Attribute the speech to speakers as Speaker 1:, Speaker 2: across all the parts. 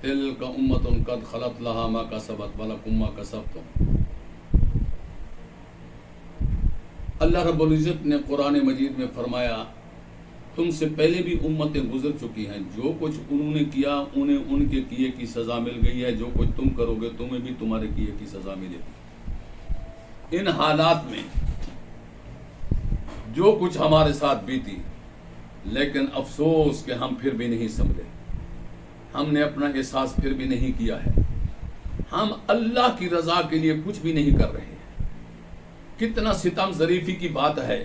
Speaker 1: تلک امۃ قد خلت لہا ما کسبت ولکم ما کسبتم۔ اللہ رب العزت نے قرآن مجید میں فرمایا تم سے پہلے بھی امتیں گزر چکی ہیں، جو کچھ انہوں نے کیا انہیں ان کے کیے کی سزا مل گئی ہے، جو کچھ تم کرو گے تمہیں بھی تمہارے کیے کی سزا ملے گی۔ ان حالات میں جو کچھ ہمارے ساتھ بیتی، لیکن افسوس کہ ہم پھر بھی نہیں سمجھے، ہم نے اپنا احساس پھر بھی نہیں کیا ہے، ہم اللہ کی رضا کے لیے کچھ بھی نہیں کر رہے ہیں۔ کتنا ستم ظریفی کی بات ہے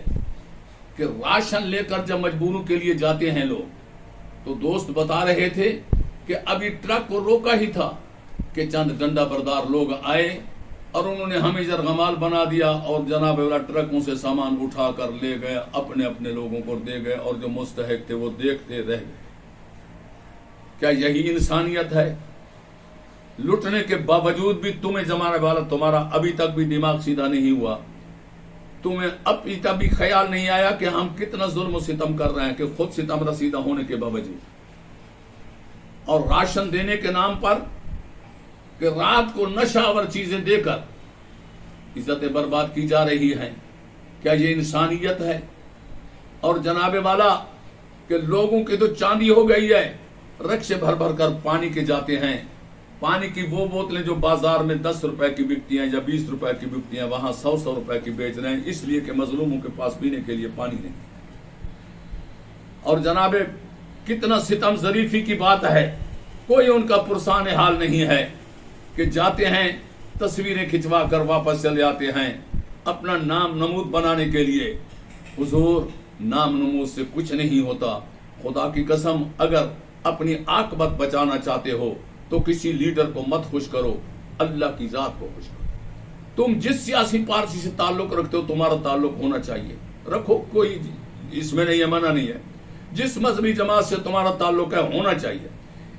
Speaker 1: کہ راشن لے کر جب مجبوروں کے لیے جاتے ہیں لوگ، تو دوست بتا رہے تھے کہ ابھی ٹرک کو روکا ہی تھا کہ چند ڈنڈا بردار لوگ آئے اور انہوں نے ہمیں جرغمال بنا دیا اور جناب والا ٹرکوں سے سامان اٹھا کر لے گئے، اپنے اپنے لوگوں کو دے گئے، اور جو مستحق تھے وہ دیکھتے رہ گئے۔ کیا یہی انسانیت ہے؟ لٹنے کے باوجود بھی تمہیں زمانے والا تمہارا ابھی تک بھی دماغ سیدھا نہیں ہوا، تمہیں ابھی تک بھی خیال نہیں آیا کہ ہم کتنا ظلم و ستم کر رہے ہیں، کہ خود ستم رسیدہ ہونے کے باوجود اور راشن دینے کے نام پر کہ رات کو نشہ آور چیزیں دے کر عزتیں برباد کی جا رہی ہیں۔ کیا یہ انسانیت ہے؟ اور جناب والا کہ لوگوں کی تو چاندی ہو گئی ہے، رکشے بھر بھر کر پانی کے جاتے ہیں، پانی کی وہ بوتلیں جو بازار میں 10 روپے کی بکتی ہیں یا 20 روپے کی بکتی ہیں، وہاں 100 روپے کی بیچ رہے ہیں، اس لیے کہ مظلوموں کے پاس پینے کے لیے پانی نہیں۔ اور جناب کتنا ستم ظریفی کی بات ہے، کوئی ان کا پرسان حال نہیں ہے کہ جاتے ہیں تصویریں کھنچوا کر واپس چلے آتے ہیں اپنا نام نمود بنانے کے لیے۔ حضور، نام نمود سے کچھ نہیں ہوتا۔ خدا کی قسم، اگر اپنی عاقبت بچانا چاہتے ہو تو کسی لیڈر کو مت خوش کرو، اللہ کی ذات کو خوش کرو۔ تم جس سیاسی پارٹی سے تعلق رکھتے ہو تمہارا تعلق ہونا چاہیے، رکھو، کوئی اس میں نہیں ہے، منع نہیں ہے۔ جس مذہبی جماعت سے تمہارا تعلق ہے ہونا چاہیے۔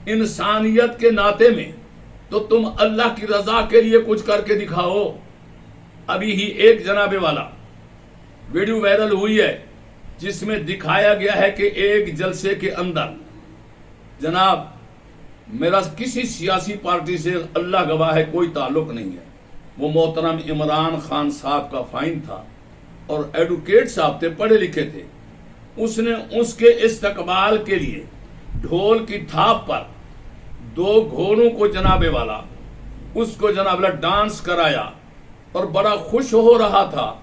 Speaker 1: انسانیت کے ناطے میں تو تم اللہ کی رضا کے لیے کچھ کر کے دکھاؤ۔ ابھی ہی ایک جناب والا ویڈیو وائرل ہوئی ہے جس میں دکھایا گیا ہے کہ ایک جلسے کے اندر جناب میرا کسی سیاسی پارٹی سے اللہ گواہ ہے کوئی تعلق نہیں ہے، وہ محترم عمران خان صاحب کا فائن تھا اور ایڈوکیٹ صاحب تھے، پڑھے لکھے تھے۔ اس نے اس کے استقبال کے لیے ڈھول کی تھاپ پر 2 گھوڑوں کو جناب والا اس کو جناب والا ڈانس کرایا اور بڑا خوش ہو رہا تھا۔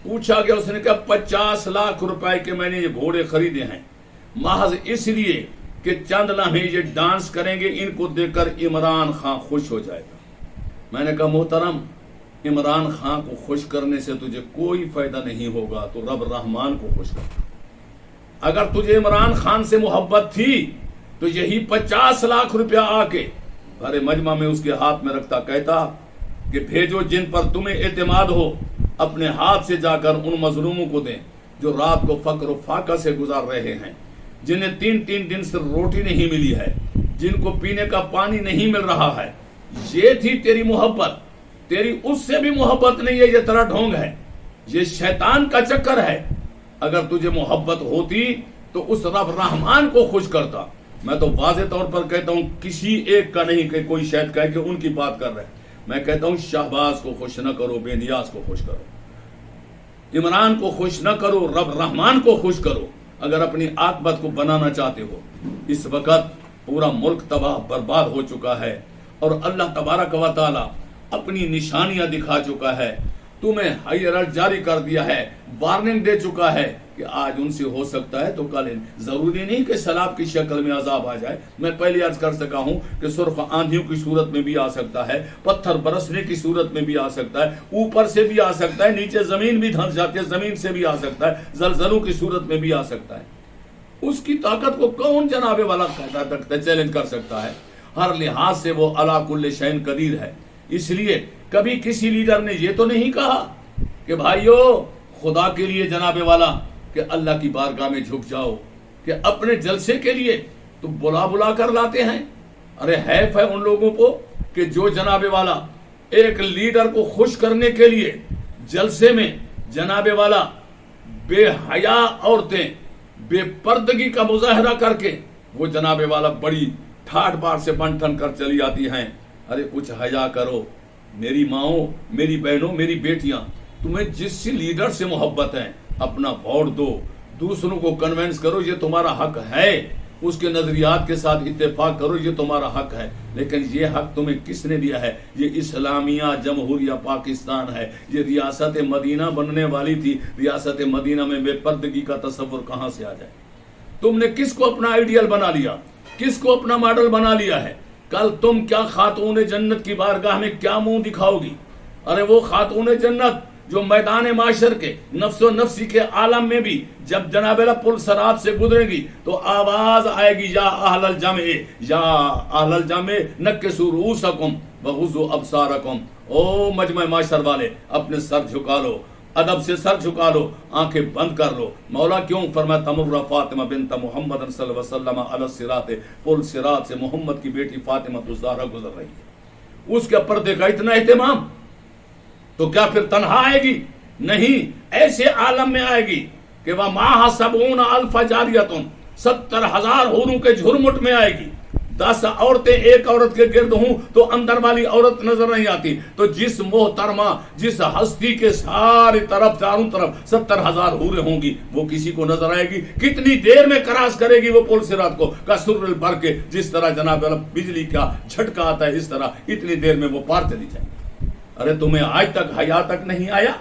Speaker 1: پوچھا گیا، اس نے کہا 50 لاکھ روپے کے میں نے یہ گھوڑے خریدے ہیں محض اس لیے کہ چند لمحے یہ ڈانس کریں گے، ان کو دیکھ کر عمران خان خوش ہو جائے گا۔ میں نے کہا محترم، عمران خان کو خوش کرنے سے تجھے کوئی فائدہ نہیں ہوگا، تو رب رحمان کو خوش کر۔ اگر تجھے عمران خان سے محبت تھی تو یہی 50 لاکھ روپیہ آ کے بھرے مجمع میں اس کے ہاتھ میں رکھتا، کہتا کہ بھیجو جن پر تمہیں اعتماد ہو، اپنے ہاتھ سے جا کر ان مظلوموں کو دیں جو رات کو فقر و فاقہ سے گزار رہے ہیں، جنہیں 3 دن سے روٹی نہیں ملی ہے، جن کو پینے کا پانی نہیں مل رہا ہے۔ یہ تھی تیری محبت، تیری اس سے بھی محبت نہیں ہے، یہ تیرا ڈھونگ ہے، یہ شیطان کا چکر ہے۔ اگر تجھے محبت ہوتی تو اس رب رحمان کو خوش کرتا۔ میں تو واضح طور پر کہتا ہوں، کسی ایک کا نہیں کہ کوئی شاید کہے کہ ان کی بات کر رہے، میں کہتا ہوں شہباز کو خوش نہ کرو، بے نیاز کو خوش کرو، عمران کو خوش نہ کرو، رب رحمان کو خوش کرو۔ اگر اپنی عاقبت کو بنانا چاہتے ہو، اس وقت پورا ملک تباہ برباد ہو چکا ہے اور اللہ تبارک و تعالی اپنی نشانیاں دکھا چکا ہے، تمہیں ہائی الرٹ جاری کر دیا ہے، وارننگ دے چکا ہے کہ آج ان سے ہو سکتا ہے تو کل ضروری نہیں کہ سیلاب کی شکل میں عذاب آ جائے۔ میں پہلے عرض کر سکا ہوں کہ سرخ آندھیوں کی صورت میں بھی آ سکتا ہے، پتھر برسنے کی صورت میں بھی آ سکتا ہے، اوپر سے بھی آ سکتا ہے، نیچے زمین بھی دھنس جاتی ہے، زمین سے بھی آ سکتا ہے، زلزلوں کی صورت میں بھی آ سکتا ہے۔ اس کی طاقت کو کون جناب والا چیلنج کر سکتا ہے؟ ہر لحاظ سے وہ علی کل شیء قدیر ہے۔ اس لیے کبھی کسی لیڈر نے یہ تو نہیں کہا کہ بھائیو خدا کے لیے جناب والا کہ اللہ کی بارگاہ میں جھک جاؤ، کہ اپنے جلسے کے لیے تو بلا بلا کر لاتے ہیں۔ ارے حیف ہے ان لوگوں کو کہ جو جناب والا ایک لیڈر کو خوش کرنے کے لیے جلسے میں جناب والا بے حیا عورتیں بے پردگی کا مظاہرہ کر کے وہ جناب والا بڑی ठाट बाट से बन ठन कर चली आती हैं। अरे कुछ हया करो मेरी माओ, मेरी बहनों, मेरी बेटियां, तुम्हें जिस लीडर से मोहब्बत है अपना वोट दो, दूसरों को कन्विंस करो ये तुम्हारा हक है, उसके नजरियात के साथ इत्तेफाक करो ये तुम्हारा हक है। लेकिन ये हक तुम्हें किसने दिया है? ये इस्लामिया जमहूरिया पाकिस्तान है। ये रियासत मदीना बनने वाली थी, रियासत मदीना में बेपर्दगी का तस्वुर कहां से आ जाए? तुमने किसको अपना आइडियल बना लिया, किसको अपना मॉडल बना लिया है? कल तुम क्या खातून जन्नत की बारगाह में क्या मुंह दिखाओगी? अरे वो खातून जन्नत जो मैदान माशर के नफ्सो नफ्सी के आलम में भी जब जनाबेला पुल सरात से गुजरेगी तो आवाज आएगी, या अहलल जमे, या अहलल जमे नक्किसू रूसकुम वगुज़ू अबसारकुम। ओ मजमा माशर वाले, अपने सर झुका लो, अदब से सर झुका लो, आंखें बंद कर लो। मौला क्यों फरमाया तमुर्रा फातिमा बिन्त मोहम्मद सल्लल्लाहु अलैहि वसल्लम अला सिरात, पुल सिरात से मोहम्मद की बेटी फातिमा ज़हरा गुजर रही है, उसके पर्दे का इतना एहतमाम, तो क्या फिर तन्हा आएगी? नहीं, ऐसे आलम में आएगी कि वह माह सबून अल्फा जारियतुन, 70,000 हूरों के झुरमुट में आएगी। 10 औरतें एक औरत के गिर्द हूं तो अंदर वाली औरत नजर नहीं आती। तो जिस मोहतरमा, जिस हस्ती के सारी तरफ चारों तरफ 70,000 हूरें होंगी, वो किसी को नजर आएगी? कितनी देर में क्रॉस करेगी वो पुल सिरात को? कसुर्रल भर के जिस तरह जनाब बिजली का झटका आता है, इस तरह इतनी देर में वो पार चली जाएगी। अरे तुम्हें आज तक हया तक नहीं आया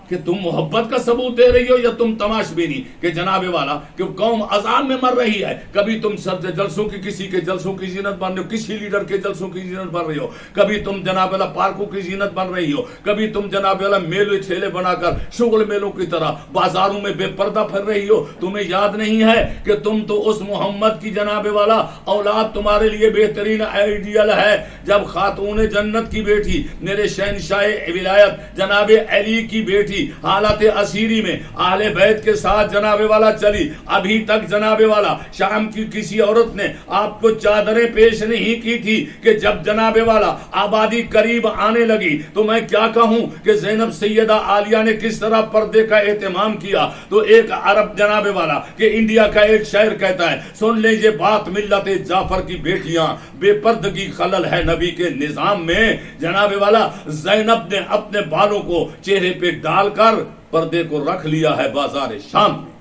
Speaker 1: कि तुम मोहब्बत का सबूत दे रही हो, या तुम तमाशबीनी के जनाबे वाला कि कौम अजाब में मर रही है? कभी तुम सर जलसों की, किसी के जलसों की जीनत बन रहे हो, किसी लीडर के जलसों की जीनत बन रही हो, कभी तुम जनाब वाला पार्कों की जीनत बन रही हो, कभी तुम जनाब वाला मेले ठेले बनाकर शुगल मेलों की तरह बाजारों में बेपर्दा फिर रही हो। तुम्हें याद नहीं है कि तुम तो उस मोहम्मद की जनाबे वाला औलाद तुम्हारे लिए बेहतरीन आइडियल है। जब खातून जन्नत की बेटी, मेरे शहनशाह विलायत जनाब अली की बेटी हालत असीरी में आहले बैत के साथ जनाबे वाला चली, अभी तक जनाबे वाला शाम की किसी औरत ने आपको चादरें पेश नहीं की थी कि जब जनाबे वाला आबादी करीब आने लगी तो मैं क्या कहूं कि ज़ैनब सैयदा आलिया ने किस तरह पर्दे का एहतमाम किया। तो एक अरब जनाबे वाला कि इंडिया का एक शायर कहता है, सुन लीजिए बात मिल्लत जाफर की बेटियां, बेपर्दगी खलल है नबी के निजाम में। जनाबे वाला ज़ैनब ने अपने बालों को चेहरे पे डाल कर पर्दे को रख लिया है बाजार शाम में।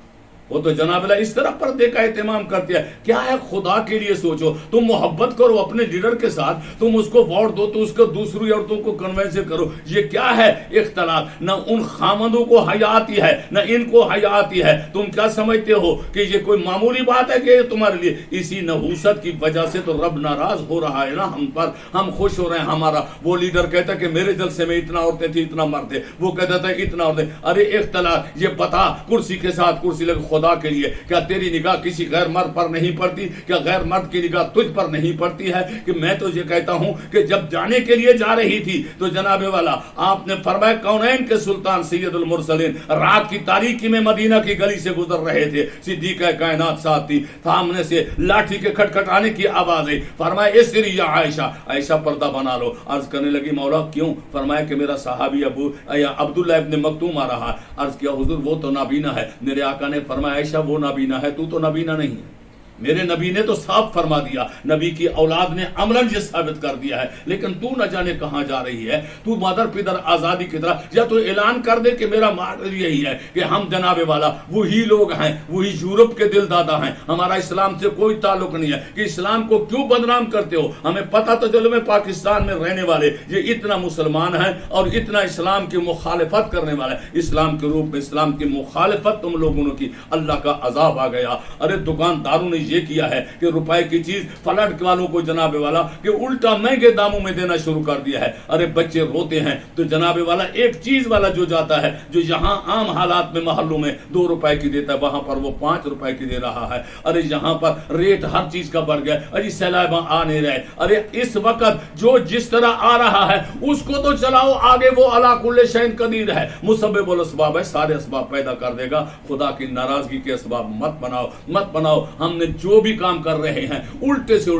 Speaker 1: वो तो जनाब इस तरह पर्दे का एहतमाम करती है। क्या है, खुदा के लिए सोचो। तुम मोहब्बत करो अपने लीडर के साथ, तुम उसको वोट दो तो उसको दूसरी औरतों को कन्वेंस करो। ये क्या है इख्तलाफ? न उन खामदों को हया आती है, न इनको हया आती है। तुम क्या समझते हो कि ये कोई मामूली बात है कि तुम्हारे लिए? इसी नहूसत की वजह से तो रब नाराज हो रहा है ना हम पर। हम खुश हो रहे हैं, हमारा वो लीडर कहता है कि मेरे जलसे में इतना औरतें थी, इतना मर्द थे, वो कहता था इतना औरतें। अरे इख्तलाफ, ये बता कुर्सी के साथ कुर्सी लगे खुदा के लिए, क्या तेरी निगाह किसी गैर मर्द पर नहीं पड़ती? क्या गैर मर्द की निगाह तुझ पर नहीं पड़ती है? कि मैं तो ये कहता हूं कि जब जाने के लिए जा रही थी तो जनाबे वाला आपने फरमाया कौनैन के सुल्तान सैयदुल मुरसलीन रात की तारीकी में मदीना की गली से गुजर रहे थे। सिद्दीक़ा कायनात साथ थी, सामने से लाठी के खटखटाने की आवाज आई। फरमाया इस्री या आयशा, आयशा पर्दा बना लो। अर्ज करने लगी मौला क्यों? फरमाया कि मेरा सहाबी अब्दुल्लाह इब्न मक्तूम आ रहा है। अर्ज किया हुजूर वो तो नाबीना है। मेरे आका ने फरमाया वो नाबीना है, तू तो नाबीना नहीं है। मेरे नबी ने तो साफ फरमा दिया, नबी की औलाद ने अमलन ये साबित कर दिया है। लेकिन तू न जाने कहां जा रही है। तू मदर पिदर आजादी की तरह, या तो ऐलान कर दे कि मेरा मॉडल यही है कि हम जनाबे वाला वही लोग हैं, वही यूरोप के दिल दादा हैं, हमारा इस्लाम से कोई ताल्लुक नहीं है। कि इस्लाम को क्यों बदनाम करते हो? हमें पता तो चलो मैं पाकिस्तान में रहने वाले ये इतना मुसलमान है और इतना इस्लाम की मुखालिफत करने वाला है। इस्लाम के रूप में इस्लाम की मुखालिफत तुम लोगों की, अल्लाह का अजाब आ गया। अरे दुकानदारों ने ये किया है कि रुपए की चीज फ्लड वालों को जनाबे वाला कि उल्टा महंगे दामों में देना शुरू कर दिया है। अरे बच्चे रोते हैं तो जनाबे वाला एक चीज वाला जो जाता है, जो यहाँ आम हालात में महल्लों में 2 रुपए की देता है, वहां पर वो 5 रुपए की दे रहा है। अरे यहाँ पर रेट हर चीज का बढ़ गया। अरे सैलाब आ नहीं रहे। अरे इस वक्त जो जिस तरह आ रहा है उसको तो चलाओ आगे, वो अला कुल्ले शैन कदीर है, मुसब्बिबुल असबाब है, सारे असबाब पैदा कर देगा। खुदा की नाराजगी के असबाब मत बनाओ, मत बनाओ। हमने जो भी काम कर रहे हैं उल्टे से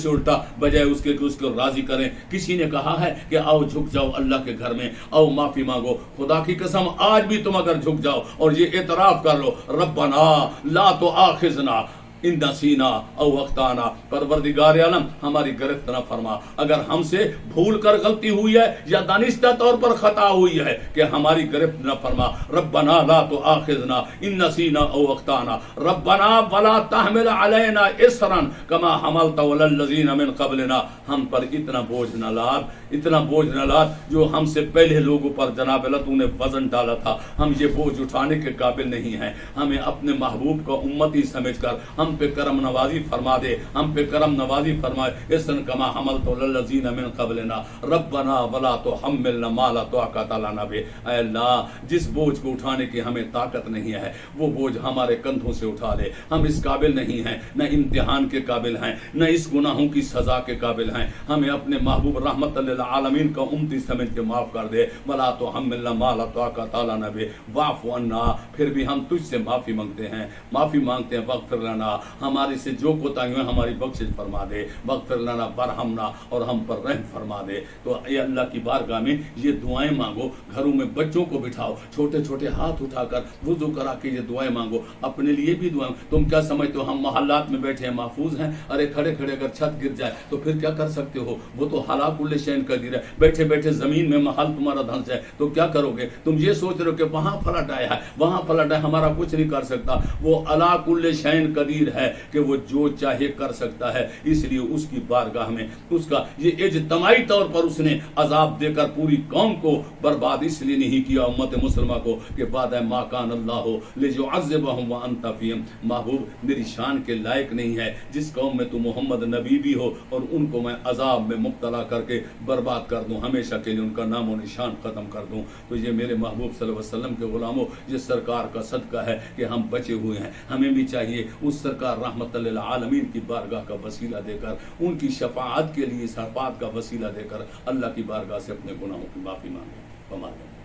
Speaker 1: उल्टा बजाय उसके कि उसको राजी करें। किसी ने कहा है कि आओ झुक जाओ अल्लाह के घर में, आओ माफी मांगो। खुदा की कसम आज भी तुम अगर झुक जाओ और ये एतराफ कर लो, रब्बना ला तो आखिजना इन नसीना औ अख्ताना, परवरदिगार आलम हमारी गिरफ्त न फरमा, अगर हमसे भूल कर गलती हुई है या दानिस्ता तौर पर खता हुई है कि हमारी गिरफ्त न फरमा। रब्बना ला तो आखिजना इन नसीना औ अख्ताना, रब्बना वला तहमिल अलैना इसरन कमा हमलता अलल लजीना मिन क़ब्लिना, हम पर इतना बोझ न लाद, इतना बोझ न लाद जो हमसे पहले लोगों पर जनाब अल्लाह तूने वजन डाला था। हम ये बोझ उठाने के काबिल नहीं हैं। हमें अपने महबूब का उम्मती समझकर हम पे करम नवाजी फरमा दे, हम पे करम नवाजी फरमाए। इसन कमा हमलता अलल लजीना मिन क़ब्लिना रब्बना वला तुहम्मिलना मा ला ताक़त लना बि। ऐ अल्लाह, जिस बोझ को उठाने की हमें ताकत नहीं है वो बोझ हमारे कंधों से उठा दे। हम इस काबिल नहीं हैं, न इम्तिहान के काबिल हैं, न इस गुनाहों की सजा के काबिल हैं। हमें अपने महबूब रहमत लिल आलमीन का उम्मती समझ के माफ कर दे। वला तुहम्मिलना मा ला ताक़त लना बि वाफ़ अन्ना, फिर भी हम तुझसे माफी मांगते हैं, माफी मांगते हैं। वग़फ़िर लना, हमारे से जो कोताहियां हमारी बख्शिश फरमा दे। वग़फ़िर लना वरहमना, और हम पर रहम फरमा दे। तो ये अल्लाह की बारगाह में ये दुआएं मांगो। घरों में बच्चों को बिठाओ, छोटे छोटे हाथ उठाकर वुज़ू करा के ये दुआएं मांगो। अपने लिए भी दुआएं। तुम क्या समझते हो हम मोहल्लात में बैठे हैं, महफूज हैं? अरे खड़े खड़े अगर छत गिर जाए तो फिर क्या कर सकते हो? वो तो हलाकुल शैन का गिर है। बैठे बैठे जमीन में महल तुम्हारा धंस जाए तो क्या करोगे? तुम ये सोच रहे हो कि वहां फलट आया है, वहां फलट है, हमारा कुछ नहीं कर सकता। वो अला कुल्ले शैन कदीर है कि वो जो चाहे कर सकता है। इसलिए उसकी बारगाह में उसका ये इज्तमाई तौर पर उसने अजाब देकर पूरी कौम को बर्बाद इसलिए नहीं किया, उम्मत मुसलमा को, कि बाद मा कान अल्लाह लियुअज़्ज़िबहुम व अंत फ़ीहिम। महबूब, मेरी शान के लायक नहीं है जिस कौम में तू मोहम्मद नबी भी हो और उनको मैं अजाब में मुब्तला करके बर्बाद कर दूं, हमेशा के लिए उनका नाम और निशान खत्म कर दूं। तो ये मेरे महबूब सल्लल्लाहु अलैहि वसल्लम के गुलामों, ये सरकार का सदका है कि हम बचे हुए हैं। हमें भी चाहिए उस सरकार रहमतुल लिल आलमीन की बारगाह का वसीला देकर, उनकी शफाअत के लिए शफाअत का वसीला देकर अल्लाह की बारगाह से अपने गुनाहों की माफ़ी मांगे।